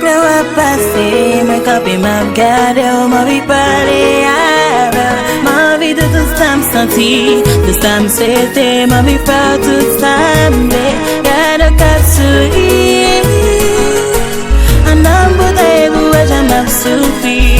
Chaque fois passé, moi quand m'a regardé, m'a vie parler avec, m'a vie de tout ça me sentir, de ça me souhaiter, m'a vie faire tout ça me garde cap sourire, un homme bouteille vous jamais souffrir.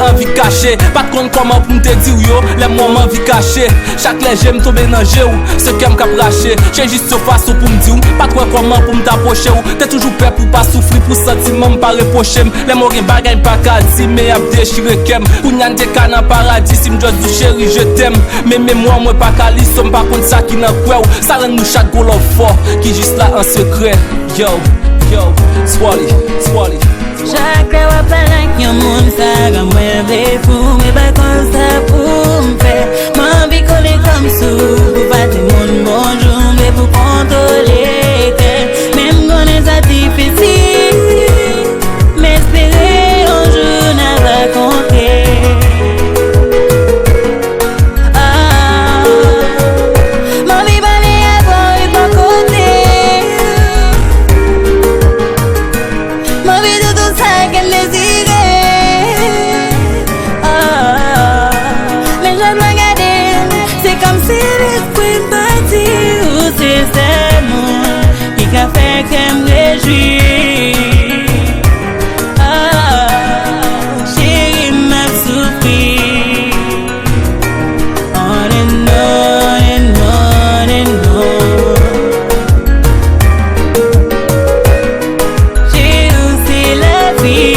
Envie cachée, pas de compte comment pour me te dire yo, les moments envie cachée. Chaque les j'aime tomber dans jeu ou, ce qu'aime cap raché. J'ai juste face pour me dire, pas trop comment pour me t'approcher ou. T'es toujours prêt pour pas souffrir, pour sentiment pas reprocher. Les mots rien bagaille pas qu'à dire, mais à déchirer kem. Pour n'y des cas dans paradis, si me dis chéri je t'aime. Mais moi pas qu'à l'y somme pas contre ça qui n'a quoi ou. Ça rend nous chaque goal fort, qui juste là en secret. Yo, Swally. Chaque fois que yon moun sa ga mwen fou, mais pas comme ça pour me faire. M'en vie coller comme sous, pour pas dire mon bonjour, mais pour contrôler. Même quand c'est difficile, m'espérer un jour n'a pas compté. M'en vie balé avant et pas côté. M'en vie de tout ça qu'elle désire. C'est comme si l'esprit parti ou c'est ce monde qui a fait qu'elle me réjouit. Chérie m'a souffert. On and on and on and on. Chez nous c'est la vie.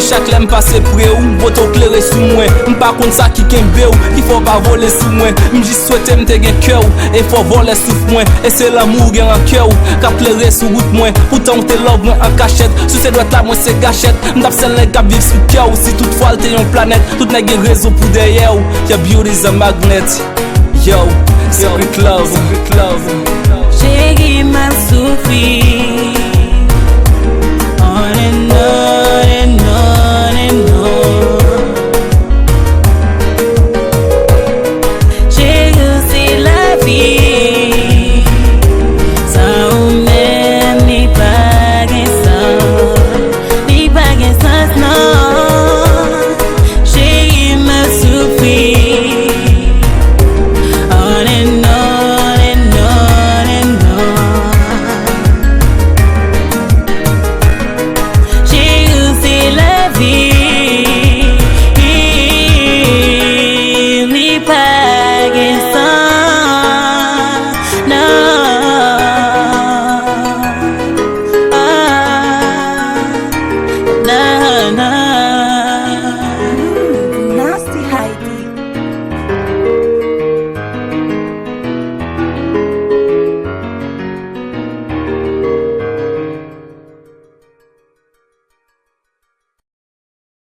Chaque l'aime passer près ou, votre clairé sous moi. M'pas contre ça qui kembe ou, il faut pas voler sous moi. M'j'suit souhaiter m'te gen cœur et faut voler sous moi. Et c'est l'amour gen en cœur qu'a clairé sous route moi. Pourtant t'es love moi en cachette. Sur ces doigts là moi c'est gâchette. M'tap celle qui vivre sous cœur si toutefois t'es une planète. Tout n'a gen réseau pour derrière ou. Your beauty's a magnet. Yo, secret love. Chérie m'a souffert.